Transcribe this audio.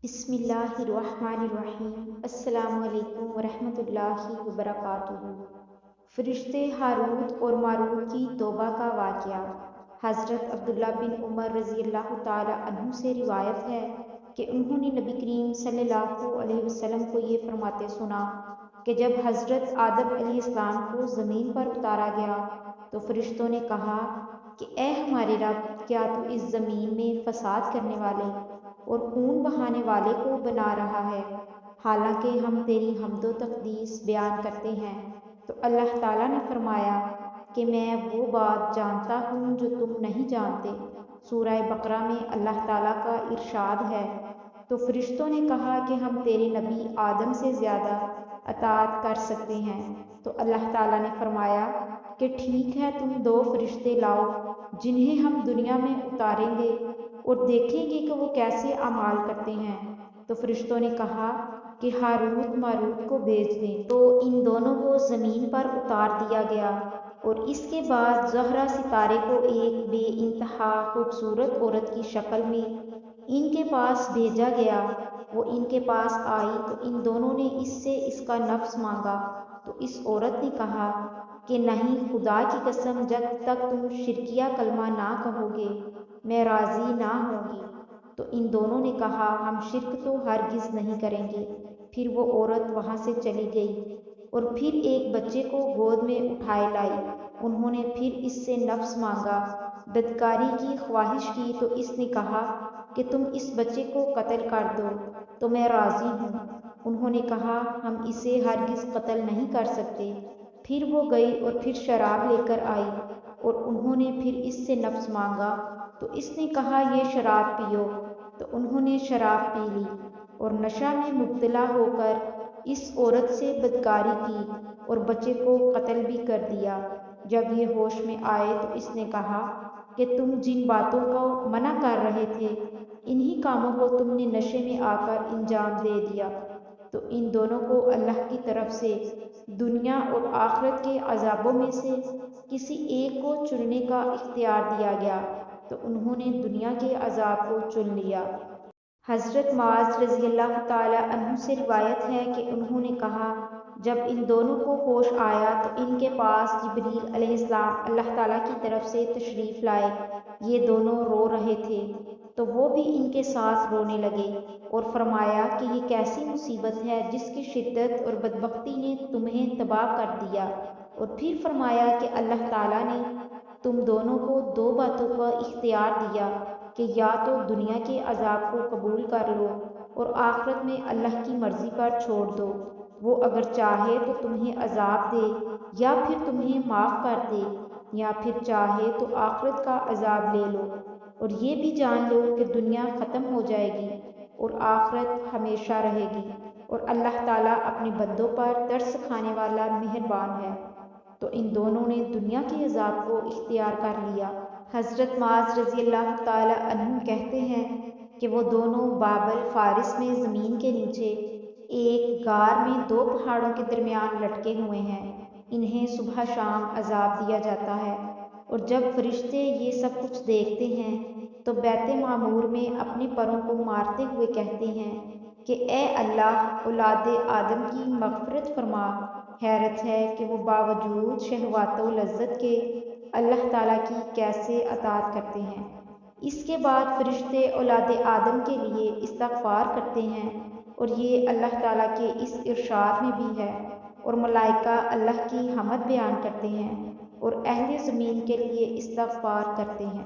بسم اللہ الرحمن الرحیم۔ السلام علیکم ورحمۃ اللہ وبرکاتہ۔ فرشتے ہاروت اور ماروت کی توبہ کا واقعہ۔ حضرت عبداللہ بن عمر رضی اللہ تعالی عنہ سے روایت ہے کہ انہوں نے نبی کریم صلی اللہ علیہ وسلم کو یہ فرماتے سنا کہ جب حضرت آدم علیہ السلام کو زمین پر اتارا گیا تو فرشتوں نے کہا کہ اے ہمارے رب، کیا تو اس زمین میں فساد کرنے والے اور خون بہانے والے کو بنا رہا ہے، حالانکہ ہم تیری حمد و تقدیس بیان کرتے ہیں؟ تو اللہ تعالیٰ نے فرمایا کہ میں وہ بات جانتا ہوں جو تم نہیں جانتے۔ سورہ بقرہ میں اللہ تعالیٰ کا ارشاد ہے، تو فرشتوں نے کہا کہ ہم تیرے نبی آدم سے زیادہ اطاعت کر سکتے ہیں۔ تو اللہ تعالیٰ نے فرمایا کہ ٹھیک ہے، تم 2 فرشتے لاؤ جنہیں ہم دنیا میں اتاریں گے اور دیکھیں گے کہ وہ کیسے اعمال کرتے ہیں۔ تو فرشتوں نے کہا کہ ہاروت ماروت کو بھیج دیں۔ تو ان دونوں کو زمین پر اتار دیا گیا اور اس کے بعد زہرہ ستارے کو ایک بے انتہا خوبصورت عورت کی شکل میں ان کے پاس بھیجا گیا۔ وہ ان کے پاس آئی تو ان دونوں نے اس سے اس کا نفس مانگا، تو اس عورت نے کہا کہ نہیں، خدا کی قسم، جب تک تم شرکیہ کلمہ نہ کہو گے میں راضی نہ ہوں گی۔ تو ان دونوں نے کہا ہم شرک تو ہرگز نہیں کریں گے۔ پھر وہ عورت وہاں سے چلی گئی اور پھر ایک بچے کو گود میں اٹھائے لائی۔ انہوں نے پھر اس سے نفس مانگا، بدکاری کی خواہش کی، تو اس نے کہا کہ تم اس بچے کو قتل کر دو تو میں راضی ہوں۔ انہوں نے کہا ہم اسے ہرگز قتل نہیں کر سکتے۔ پھر وہ گئی اور پھر شراب لے کر آئی اور انہوں نے پھر اس سے نفس مانگا، تو اس نے کہا یہ شراب پیو، تو انہوں نے شراب پی لی اور نشہ میں مبتلا ہو کر اس عورت سے بدکاری کی اور بچے کو قتل بھی کر دیا۔ جب یہ ہوش میں آئے تو اس نے کہا کہ تم جن باتوں کو منع کر رہے تھے انہی کاموں کو تم نے نشے میں آ کر انجام دے دیا۔ تو ان دونوں کو اللہ کی طرف سے دنیا اور آخرت کے عذابوں میں سے کسی ایک کو چننے کا اختیار دیا گیا، تو انہوں نے دنیا کے عذاب کو چن لیا۔ حضرت معاذ رضی اللہ تعالی عنہ سے روایت ہے کہ انہوں نے کہا جب ان دونوں کو ہوش آیا تو ان کے پاس جبریل علیہ السلام اللہ تعالیٰ کی طرف سے تشریف لائے۔ یہ دونوں رو رہے تھے تو وہ بھی ان کے ساتھ رونے لگے اور فرمایا کہ یہ کیسی مصیبت ہے جس کی شدت اور بدبختی نے تمہیں تباہ کر دیا، اور پھر فرمایا کہ اللہ تعالیٰ نے تم دونوں کو 2 باتوں کا اختیار دیا کہ یا تو دنیا کے عذاب کو قبول کر لو اور آخرت میں اللہ کی مرضی پر چھوڑ دو، وہ اگر چاہے تو تمہیں عذاب دے یا پھر تمہیں معاف کر دے، یا پھر چاہے تو آخرت کا عذاب لے لو، اور یہ بھی جان لو کہ دنیا ختم ہو جائے گی اور آخرت ہمیشہ رہے گی، اور اللہ تعالیٰ اپنے بندوں پر ترس کھانے والا مہربان ہے۔ تو ان دونوں نے دنیا کے عذاب کو اختیار کر لیا۔ حضرت معاذ رضی اللہ تعالی عنہ کہتے ہیں کہ وہ دونوں بابل فارس میں زمین کے نیچے ایک غار میں 2 پہاڑوں کے درمیان لٹکے ہوئے ہیں۔ انہیں صبح شام عذاب دیا جاتا ہے، اور جب فرشتے یہ سب کچھ دیکھتے ہیں تو بیت معمور میں اپنے پروں کو مارتے ہوئے کہتے ہیں کہ اے اللہ، اولاد آدم کی مغفرت فرما۔ حیرت ہے کہ وہ باوجود شہوات و لذت کے اللہ تعالیٰ کی کیسے اطاعت کرتے ہیں۔ اس کے بعد فرشتے اولاد آدم کے لیے استغفار کرتے ہیں، اور یہ اللہ تعالیٰ کے اس ارشاد میں بھی ہے، اور ملائکہ اللہ کی حمد بیان کرتے ہیں اور اہل زمین کے لیے استغفار کرتے ہیں۔